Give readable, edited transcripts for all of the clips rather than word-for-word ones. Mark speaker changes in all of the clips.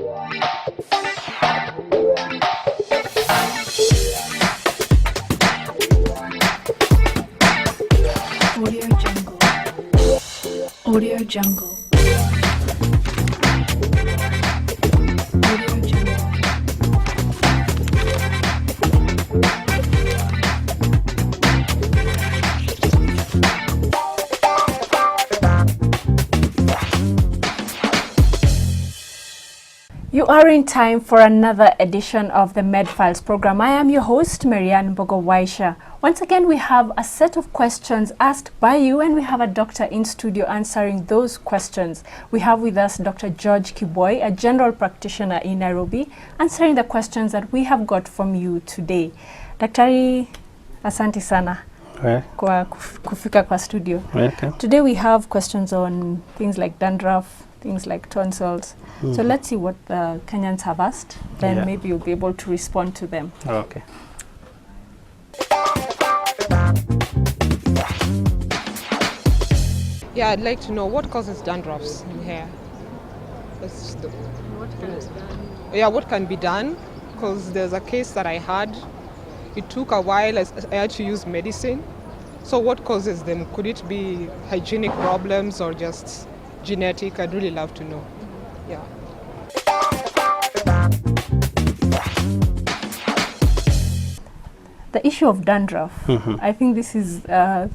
Speaker 1: Audio Jungle. Audio Jungle. Audio Jungle.
Speaker 2: You are in time for another edition of the MedFiles program. I am your host, Marianne Bogo-Waisha. Once again, we have a set of questions asked by you, and we have a doctor in studio answering those questions. We have with us Dr. George Kiboi, a general practitioner in Nairobi, answering the questions that we have got from you today. Daktari, asante sana kwa kufika kwa studio.
Speaker 3: Welcome.
Speaker 2: Today we have questions on things like dandruff, things like tonsils. So let's see what the Kenyans have asked, then maybe you'll be able to respond to them.
Speaker 3: Okay.
Speaker 4: Yeah, I'd like to know what causes dandruffs in hair. What can be done? Because there's a case that I had. It took a while. I had to use medicine. So what causes them? Could it be hygienic problems or just genetic? I'd really love to know. Yeah.
Speaker 2: The issue of dandruff, I think this is, I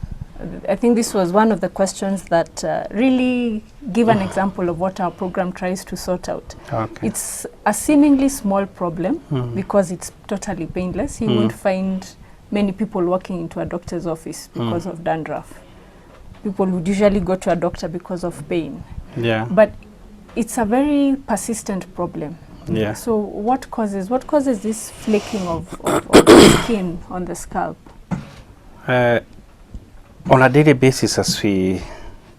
Speaker 2: think this was one of the questions that really give an example of what our program tries to sort out.
Speaker 3: Okay.
Speaker 2: It's a seemingly small problem because it's totally painless. You won't find many people walking into a doctor's office because of dandruff. People would usually go to a doctor because of pain.
Speaker 3: Yeah.
Speaker 2: But it's a very persistent problem.
Speaker 3: Yeah.
Speaker 2: So what causes this flaking of the skin on the scalp?
Speaker 3: On a daily basis, as we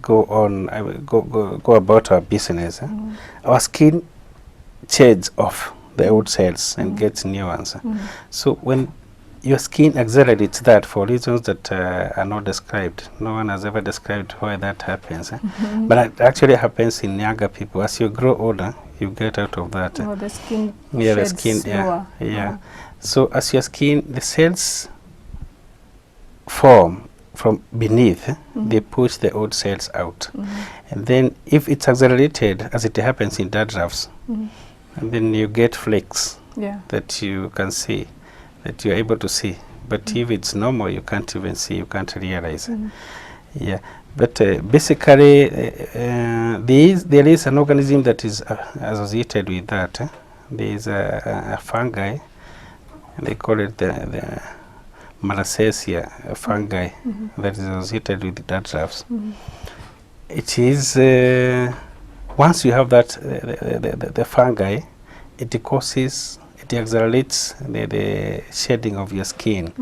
Speaker 3: go on, go about our business, our skin shades off the old cells and gets new ones. So when your skin accelerates that for reasons that are not described, no one has ever described why that happens. But it actually happens in younger people. As you grow older, you get out of that.
Speaker 2: Oh, the skin
Speaker 3: Yeah, the
Speaker 2: sheds
Speaker 3: skin.
Speaker 2: slower.
Speaker 3: Yeah. So as your skin, the cells form from beneath, they push the old cells out. And then if it's accelerated, as it happens in dandruffs, and then you get flakes that you can see, that you're able to see. But if it's normal, you can't even see, you can't realize. Yeah. But basically, there is an organism that is associated with that. There is a fungi, they call it the Malassezia fungi that is associated with dandruffs. It is, once you have that, the fungi, it causes, it accelerates the shedding of your skin,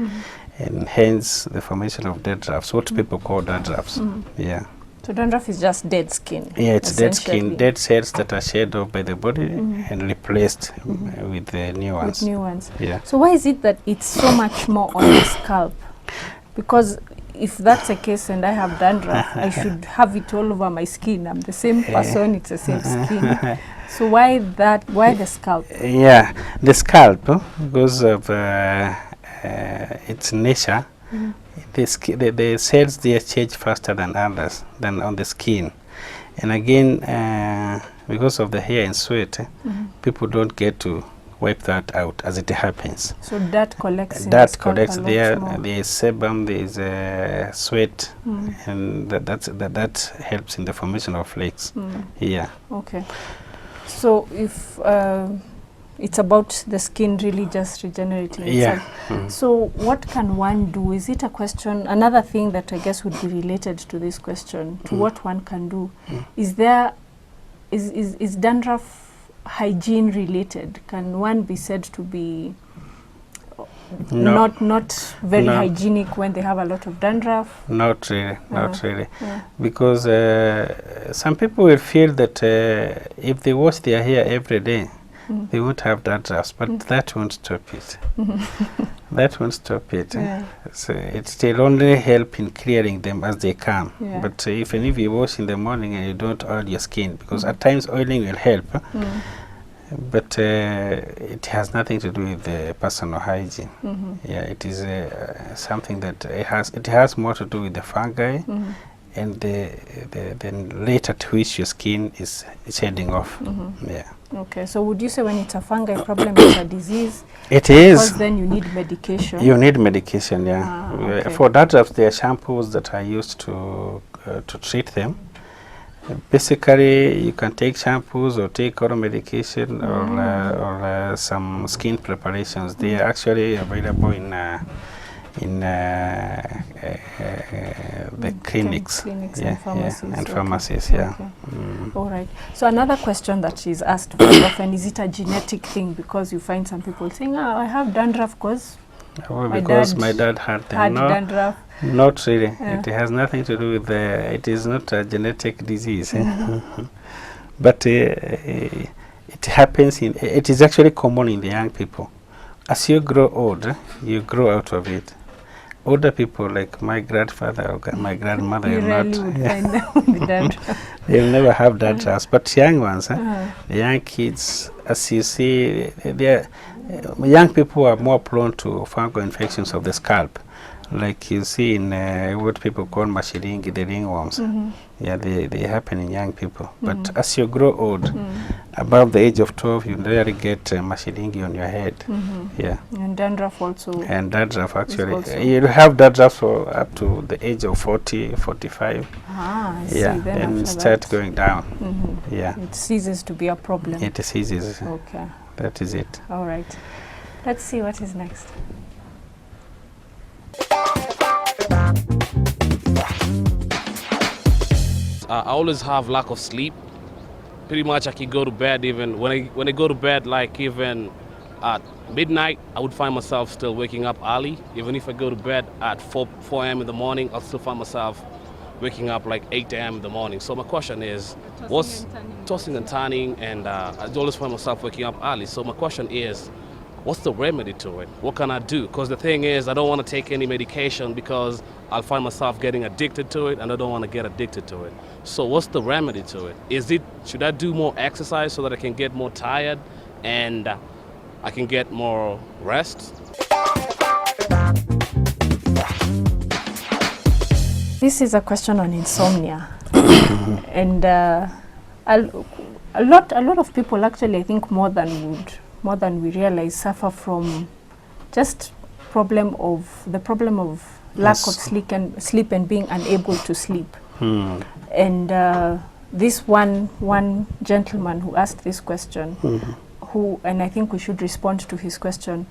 Speaker 3: and hence the formation of dandruffs, what people call dandruffs. Yeah.
Speaker 2: So dandruff is just dead skin.
Speaker 3: Yeah, it's dead skin, dead cells that are shed off by the body and replaced with the new ones.
Speaker 2: With new ones.
Speaker 3: Yeah.
Speaker 2: So why is it that it's so much more on the scalp? Because if that's the case and I have dandruff, I should have it all over my skin. I'm the same person, it's the same skin. So why that? Why the scalp?
Speaker 3: Yeah, the scalp, because of its nature, the cells there change faster than others, than on the skin. And again, because of the hair and sweat, people don't get to wipe that out as it happens.
Speaker 2: So that collects in
Speaker 3: that
Speaker 2: the scalp
Speaker 3: collects
Speaker 2: a lot
Speaker 3: there.
Speaker 2: more.
Speaker 3: There is sebum, there is sweat, and that helps in the formation of flakes. Yeah.
Speaker 2: Okay. So if it's about the skin really just regenerating itself. So what can one do? Is it a question, another thing that I guess would be related to this question, to what one can do? Is dandruff hygiene related? Can one be said to be not very hygienic when they have a lot of dandruff?
Speaker 3: Not really, not really. Because some people will feel that if they wash their hair every day, they won't have dandruffs, but that won't stop it. That won't stop it. So it will only help in clearing them as they come. But even if you wash in the morning and you don't oil your skin, because at times oiling will help, but it has nothing to do with the personal hygiene. Yeah, it is something that it has more to do with the fungi and the rate at which your skin is shedding off. Yeah.
Speaker 2: Okay, so would you say when it's a fungi problem, it's a disease?
Speaker 3: It is.
Speaker 2: Because then you need medication.
Speaker 3: You need medication, yeah.
Speaker 2: Okay.
Speaker 3: For dandruff, there are shampoos that are used to treat them. Basically, you can take shampoos or take oral medication or some skin preparations. They are actually available in the clinics,
Speaker 2: and pharmacies.
Speaker 3: and pharmacies,
Speaker 2: Okay.
Speaker 3: yeah.
Speaker 2: Okay. All right. So another question that is asked very often, is it a genetic thing? Because you find some people saying, I have dandruff because
Speaker 3: my dad had them.
Speaker 2: had
Speaker 3: No,
Speaker 2: dandruff.
Speaker 3: not really.
Speaker 2: Yeah.
Speaker 3: It has nothing to do with it is not a genetic disease. But it happens it is actually common in the young people. As you grow old, you grow out of it. Older people like my grandfather or my grandmother
Speaker 2: You
Speaker 3: will
Speaker 2: rarely
Speaker 3: not.
Speaker 2: would find them with dandruff.
Speaker 3: They'll never have dandruff. But young ones, the young kids, as you see, young people are more prone to fungal infections of the scalp. Like you see in what people call mashiringi, the ringworms. Yeah, they happen in young people. But as you grow old, above the age of 12, you rarely get mashiringi on your head. Yeah.
Speaker 2: And dandruff also.
Speaker 3: And dandruff, actually.
Speaker 2: also-
Speaker 3: You have dandruff for up to the age of 40, 45.
Speaker 2: I see.
Speaker 3: Yeah,
Speaker 2: Then
Speaker 3: and
Speaker 2: after
Speaker 3: start
Speaker 2: that,
Speaker 3: going down. Yeah,
Speaker 2: it ceases to be a problem.
Speaker 3: it ceases.
Speaker 2: Okay.
Speaker 3: That is it.
Speaker 2: All right. Let's see what is next.
Speaker 5: I always have lack of sleep. Pretty much I can go to bed even when I go to bed, like even at midnight, I would find myself still waking up early. Even if I go to bed at 4 a.m. in the morning, I'll still find myself waking up like 8 a.m. in the morning. So my question is, what's tossing and turning, and I always find myself waking up early. So my question is, what's the remedy to it? What can I do? Because the thing is, I don't want to take any medication because I'll find myself getting addicted to it, and I don't want to get addicted to it. So what's the remedy to it? Should I do more exercise so that I can get more tired and I can get more rest?
Speaker 2: This is a question on insomnia. And a lot of people actually, I think more than we realize, suffer from just the problem of lack of sleep and being unable to sleep. And this one gentleman who asked this question, and I think we should respond to his question,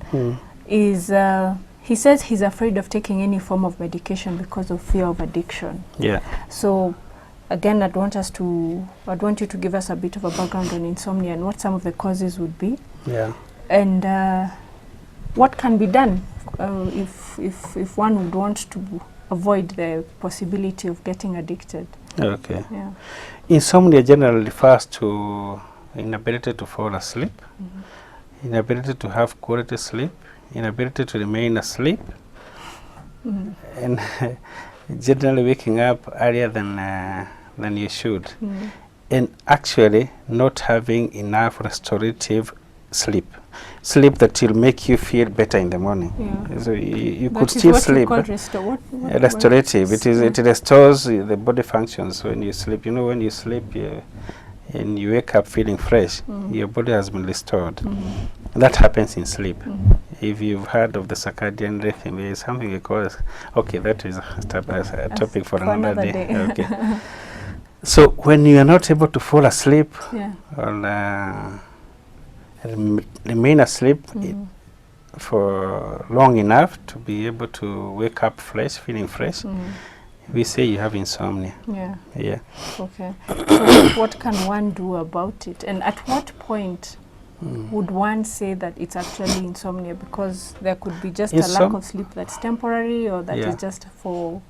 Speaker 2: is he says he's afraid of taking any form of medication because of fear of addiction.
Speaker 3: Yeah.
Speaker 2: So again, I'd want you to give us a bit of a background on insomnia and what some of the causes would be.
Speaker 3: Yeah.
Speaker 2: And what can be done if one would want to avoid the possibility of getting addicted.
Speaker 3: Okay.
Speaker 2: Yeah.
Speaker 3: Insomnia generally refers to inability to fall asleep, inability to have quality sleep, inability to remain asleep, and generally waking up earlier than you should, and actually not having enough restorative sleep that will make you feel better in the morning.
Speaker 2: Yeah.
Speaker 3: So you
Speaker 2: That
Speaker 3: could
Speaker 2: is
Speaker 3: still
Speaker 2: what you
Speaker 3: sleep.
Speaker 2: call
Speaker 3: Restorative. It restores the body functions when you sleep. You know, when you sleep and you wake up feeling fresh, your body has been restored. That happens in sleep. If you've heard of the circadian rhythm, there is something we call okay, that is a topic for another day. Okay. So when you are not able to fall asleep or remain asleep for long enough to be able to wake up fresh, feeling fresh, we say you have insomnia.
Speaker 2: Yeah.
Speaker 3: Yeah.
Speaker 2: Okay. So what can one do about it? And at what point would one say that it's actually insomnia? Because there could be just a lack of sleep that's temporary, or that is just for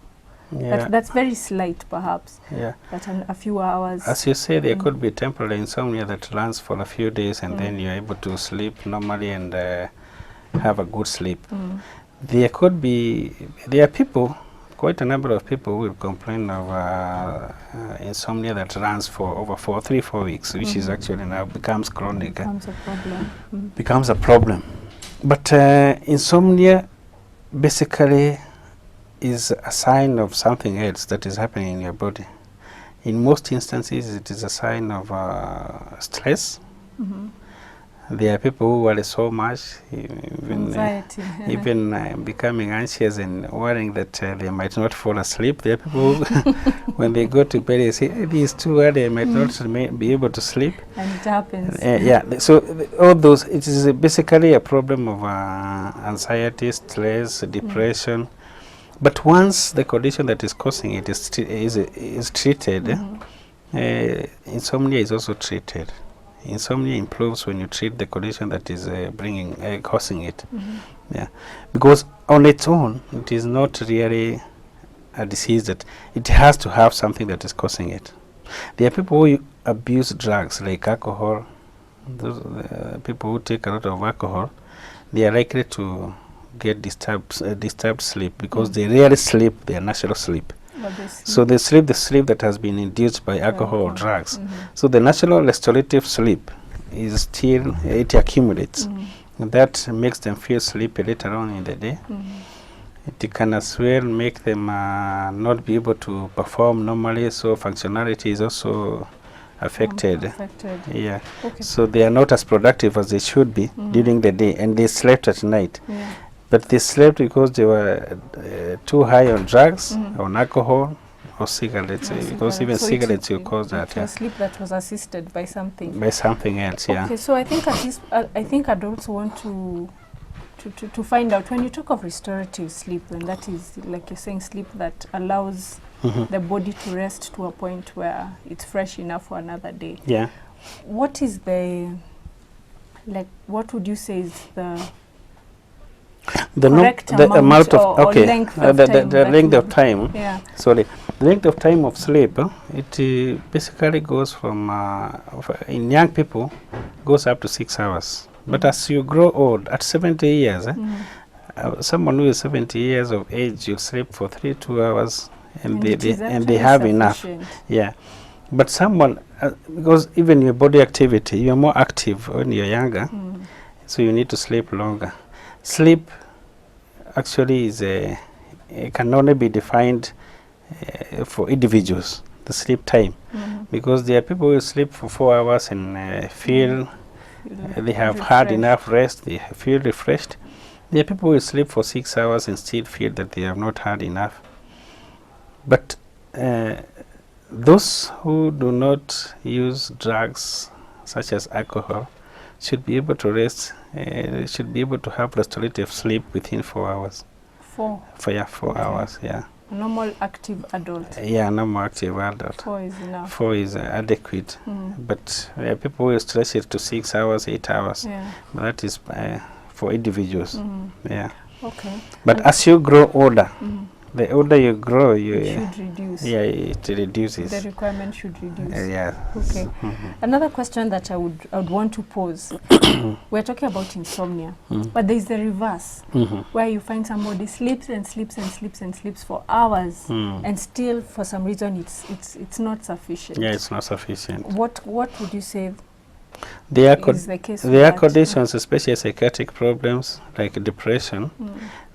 Speaker 2: that's very slight, perhaps.
Speaker 3: Yeah.
Speaker 2: That a few hours.
Speaker 3: As you say, there could be temporary insomnia that runs for a few days, and then you're able to sleep normally and have a good sleep. There are people quite a number of people will complain of insomnia that runs for over 3-4 weeks, which is actually now becomes chronic.
Speaker 2: Becomes a problem.
Speaker 3: Becomes a problem. But insomnia basically is a sign of something else that is happening in your body. In most instances, it is a sign of stress. There are people who worry so much,
Speaker 2: Anxiety.
Speaker 3: even becoming anxious and worrying that they might not fall asleep. There are people who, when they go to bed, they say, "Hey, this is too early, I might not be able to sleep."
Speaker 2: And it happens.
Speaker 3: So all those, it is basically a problem of anxiety, stress, depression. But once the condition that is causing it is treated, insomnia is also treated. Insomnia improves when you treat the condition that is causing it. Yeah, because on its own, it is not really a disease that it has to have something that is causing it. There are people who abuse drugs like alcohol. Those people who take a lot of alcohol, they are likely to get disturbed sleep because they rarely sleep their natural sleep. So they sleep the sleep that has been induced by alcohol or drugs. So the natural restorative sleep is still, it accumulates. And that makes them feel sleepy later on in the day. It can as well make them not be able to perform normally, so functionality is also affected. Yeah.
Speaker 2: Okay.
Speaker 3: So they are not as productive as they should be during the day, and they slept at night. But they slept because they were too high on drugs, on alcohol, or cigarettes. Because even
Speaker 2: so
Speaker 3: cigarettes will cause that.
Speaker 2: It was sleep that was assisted by something.
Speaker 3: By something else, yeah.
Speaker 2: Okay, so I think at least I think I'd also want to find out, when you talk of restorative sleep, and that is, like you're saying, sleep that allows the body to rest to a point where it's fresh enough for another day.
Speaker 3: Yeah.
Speaker 2: What is what would you say is the correct amount of length of time?
Speaker 3: The length of time.
Speaker 2: Yeah.
Speaker 3: Sorry, the length of time of sleep. It basically goes from in young people goes up to 6 hours. But as you grow old, at 70 years, someone who is 70 years of age, you sleep for 2 hours, and they have enough. Yeah. But someone, because even your body activity, you are more active when you're younger, so you need to sleep longer. Sleep actually is can only be defined for individuals, the sleep time, because there are people who sleep for 4 hours and feel they have had enough rest, they feel refreshed. There are people who sleep for 6 hours and still feel that they have not had enough. But those who do not use drugs such as alcohol should be able to rest, should be able to have restorative sleep within 4 hours. 4 hours, yeah.
Speaker 2: A normal active adult.
Speaker 3: Yeah, normal active adult.
Speaker 2: 4 is enough.
Speaker 3: 4 is adequate. But people will stretch it to 6 hours, 8 hours.
Speaker 2: Yeah.
Speaker 3: But that is for individuals. Yeah.
Speaker 2: Okay.
Speaker 3: But as you grow older, the older you grow,
Speaker 2: it should reduce.
Speaker 3: Yeah, it reduces.
Speaker 2: The requirement should reduce.
Speaker 3: Yeah.
Speaker 2: Okay. Another question that I would want to pose. We're talking about insomnia, but there is the reverse, where you find somebody sleeps and sleeps and sleeps and sleeps for hours, and still for some reason it's not sufficient.
Speaker 3: Yeah, it's not sufficient.
Speaker 2: What would you say?
Speaker 3: There are conditions, especially psychiatric problems like depression,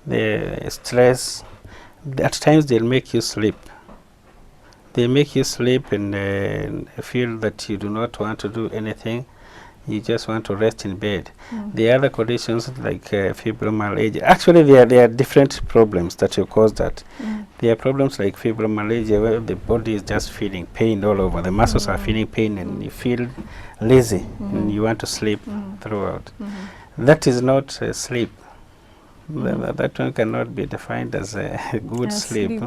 Speaker 3: the stress. At times they'll make you sleep. They make you sleep and feel that you do not want to do anything. You just want to rest in bed. The other conditions like fibromyalgia. Actually, there are different problems that will cause that. There are problems like fibromyalgia where the body is just feeling pain all over. The muscles are feeling pain and you feel lazy and you want to sleep throughout. That is not sleep. That one cannot be defined as a good sleep.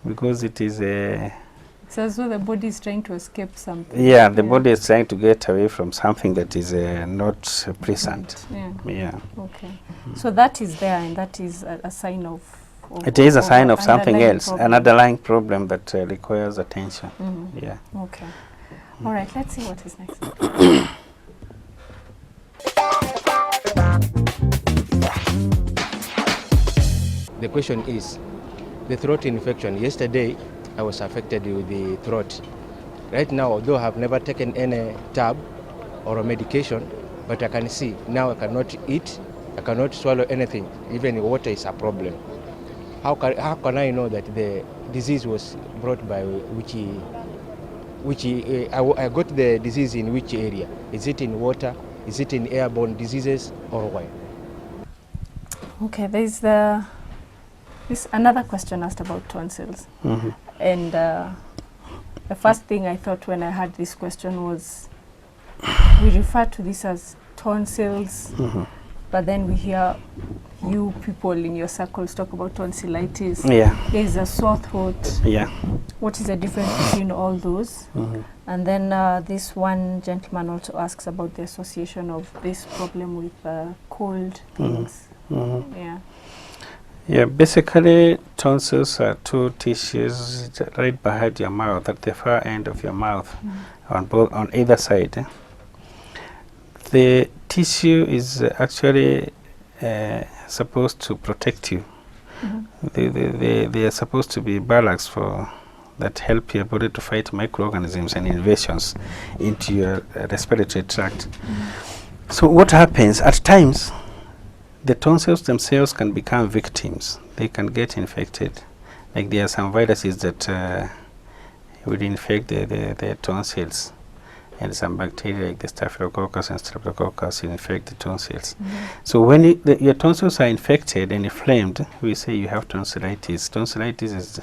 Speaker 3: Because it is
Speaker 2: it's as though the body is trying to escape something.
Speaker 3: Yeah, the body is trying to get away from something that is not pleasant. Yeah.
Speaker 2: Okay. So that is there, and that is a sign of
Speaker 3: it is a sign of something else, an underlying problem that requires attention. Yeah.
Speaker 2: Okay. All right, let's see what is next.
Speaker 6: The question is, the throat infection. Yesterday, I was affected with the throat. Right now, although I have never taken any tab or a medication, but I can see now I cannot eat, I cannot swallow anything. Even water is a problem. How can I know that the disease was brought by I got the disease in which area? Is it in water? Is it in airborne diseases or why?
Speaker 2: Okay, there's this another question asked about tonsils. And the first thing I thought when I heard this question was, we refer to this as tonsils, but then we hear you people in your circles talk about tonsillitis.
Speaker 3: Yeah.
Speaker 2: There's a sore throat.
Speaker 3: Yeah.
Speaker 2: What is the difference between all those? And then this one gentleman also asks about the association of this problem with cold things. Yeah.
Speaker 3: Yeah, basically tonsils are two tissues right behind your mouth, at the far end of your mouth, on either side. The tissue is actually supposed to protect you. They are supposed to be ballasts that help your body to fight microorganisms and invasions into your respiratory tract. So what happens at times, the tonsils themselves can become victims. They can get infected. Like there are some viruses that would infect the tonsils, and some bacteria like the staphylococcus and streptococcus infect the tonsils. So when your tonsils are infected and inflamed, we say you have tonsillitis. Tonsillitis is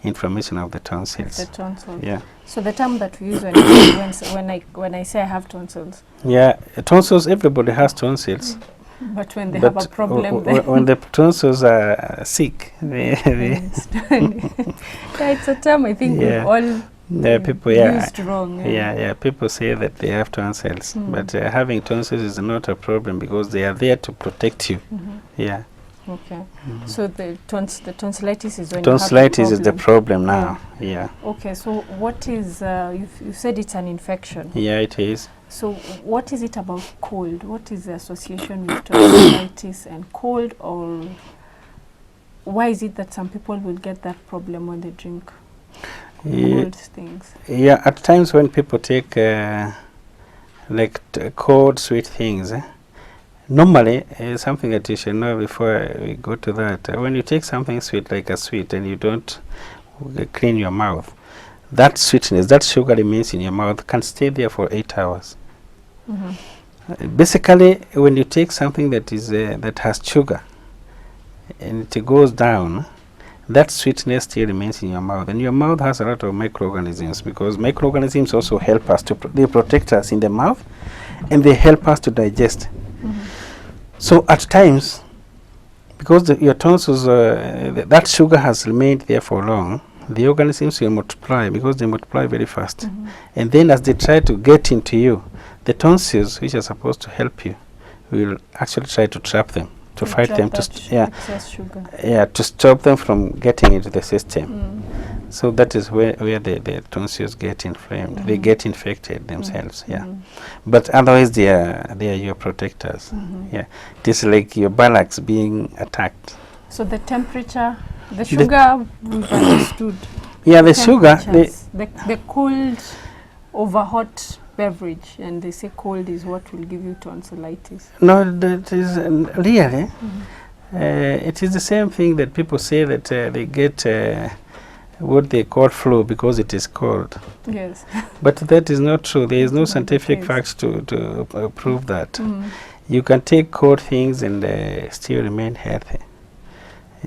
Speaker 3: inflammation of the tonsils.
Speaker 2: The tonsils.
Speaker 3: Yeah.
Speaker 2: So the term that we use when I say I have tonsils.
Speaker 3: Yeah, tonsils. Everybody has tonsils.
Speaker 2: But when they have a problem,
Speaker 3: when the tonsils are sick, they
Speaker 2: yeah, it's a term I think we've all
Speaker 3: people
Speaker 2: used wrong.
Speaker 3: People say that they have tonsils, but having tonsils is not a problem because they are there to protect you. Yeah.
Speaker 2: Okay. So the tonsillitis is when
Speaker 3: tonsillitis is the problem now. Yeah.
Speaker 2: Okay. So what is you said it's an infection?
Speaker 3: Yeah, it is.
Speaker 2: So what is it about cold? What is the association with tonsillitis and cold, or why is it that some people will get that problem when they drink cold things?
Speaker 3: Yeah, at times when people take cold, sweet things, normally something that you should know before we go to that, when you take something sweet like a sweet and you don't clean your mouth, that sweetness, that sugar remains in your mouth, can stay there for 8 hours. Basically, when you take something that is that has sugar and it goes down, that sweetness still remains in your mouth, and your mouth has a lot of microorganisms, because microorganisms also help us to they protect us in the mouth, and they help us to digest. So at times, because your tonsils, that sugar has remained there for long, the organisms will multiply, because they multiply very fast. And then as they try to get into you, the tonsils, which are supposed to help you, will actually try to trap them, to fight them, to stop them from getting into the system. So that is where the tonsils get inflamed. They get infected themselves. But otherwise they are your protectors. Yeah, it is like your buttocks being attacked.
Speaker 2: So the temperature, the sugar, we've understood.
Speaker 3: Yeah, the sugar,
Speaker 2: the cold over hot beverage, and they say cold is what will give you tonsillitis.
Speaker 3: No, that is really. It is the same thing that people say that they get what they call flu because it is cold.
Speaker 2: Yes.
Speaker 3: But that is not true. There is no scientific facts to prove that. You can take cold things and still remain healthy.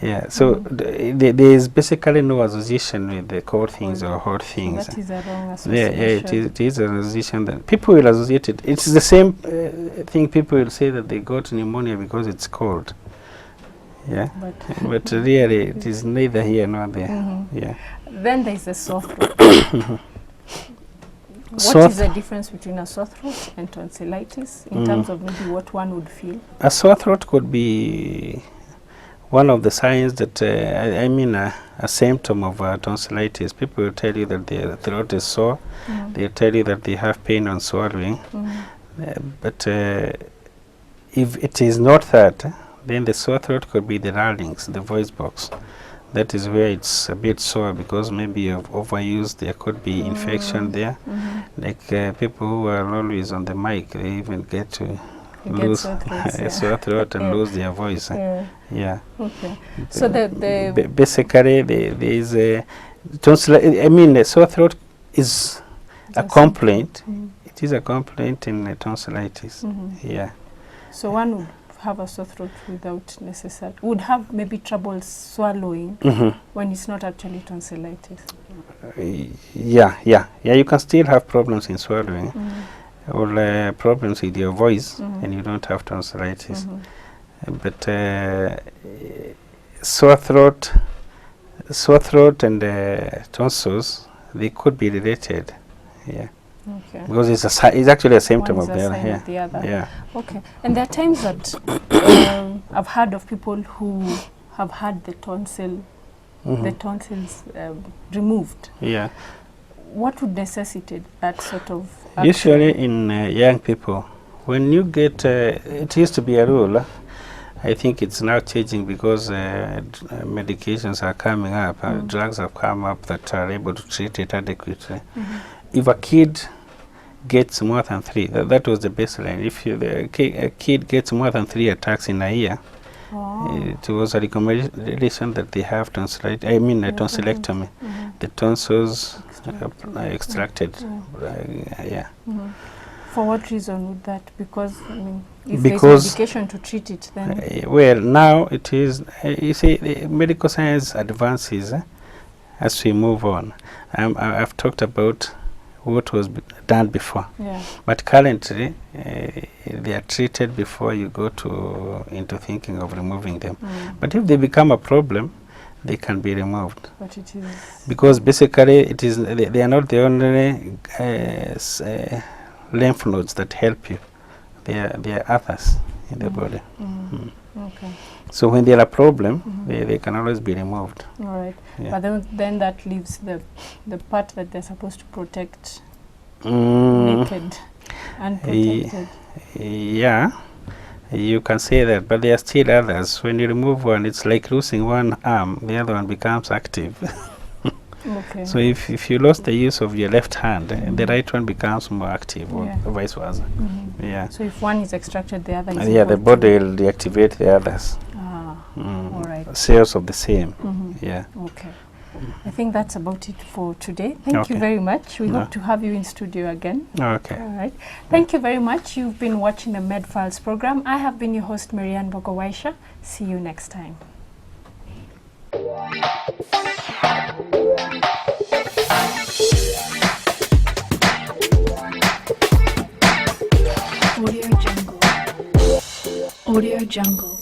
Speaker 3: Yeah, so there is basically no association with the cold things or hot things.
Speaker 2: So that is a wrong association.
Speaker 3: Yeah, it is an association that people will associate it. It's the same thing people will say that they got pneumonia because it's cold. Yeah, but really it is neither here nor there. Yeah.
Speaker 2: Then there is a sore throat. What is the difference between a sore throat and tonsillitis in terms of maybe what one would feel?
Speaker 3: A sore throat could be one of the signs that, a symptom of tonsillitis. People will tell you that their throat is sore. They'll tell you that they have pain on swallowing. But if it is not that, then the sore throat could be the larynx, the voice box. that is where it's a bit sore, because maybe you've overused. There could be infection there. Like people who are always on the mic, they even get to lose sore throat and lose their voice. Yeah.
Speaker 2: Okay. So
Speaker 3: basically there is a tonsillitis. I mean, the sore throat is a complaint. It is a complaint in tonsillitis. Yeah.
Speaker 2: So one would have a sore throat without necessarily, would have maybe trouble swallowing when it's not actually tonsillitis.
Speaker 3: Yeah. You can still have problems in swallowing, or problems with your voice, and you don't have tonsillitis. But sore throat and tonsils, they could be related. Yeah.
Speaker 2: Okay.
Speaker 3: Because it's actually a symptom of the other.
Speaker 2: The other.
Speaker 3: Yeah.
Speaker 2: Okay. And there are times that I've heard of people who have had the tonsils removed.
Speaker 3: Yeah.
Speaker 2: What would necessitate that sort of action?
Speaker 3: Usually in young people, when you get, it used to be a rule. I think it's now changing because medications are coming up, drugs have come up that are able to treat it adequately. If a kid gets more than 3, that was the baseline. If a kid gets more than 3 attacks in a year, it was a recommendation that they have tonsillitis. I mean, a tonsillectomy. The tonsils are extracted. Yeah.
Speaker 2: For what reason would that? Because I mean, if there's medication to treat it, then
Speaker 3: well, now it is. You see, the medical science advances as we move on. I've talked about what was done before, but currently they are treated before you go into thinking of removing them. But if they become a problem, they can be removed.
Speaker 2: But it is
Speaker 3: because basically it is they are not the only lymph nodes that help you. There are others in the body.
Speaker 2: Okay.
Speaker 3: So when there are a problem, they can always be removed.
Speaker 2: All right.
Speaker 3: Yeah.
Speaker 2: But then that leaves the part that they're supposed to protect naked and protected.
Speaker 3: Yeah, you can say that, but there are still others. When you remove one, it's like losing one arm, the other one becomes active.
Speaker 2: Okay.
Speaker 3: So if you lost the use of your left hand, the right one becomes more active, or vice versa. Yeah.
Speaker 2: So if one is extracted, the other is
Speaker 3: the body will deactivate the others.
Speaker 2: All right.
Speaker 3: Cells of the same. Yeah.
Speaker 2: Okay. I think that's about it for today. Thank you very much. We hope to have you in studio again.
Speaker 3: Okay.
Speaker 2: All right. Thank you very much. You've been watching the MedFiles program. I have been your host, Marianne Bogowaisha. See you next time.
Speaker 1: Audio Jungle. Audio Jungle.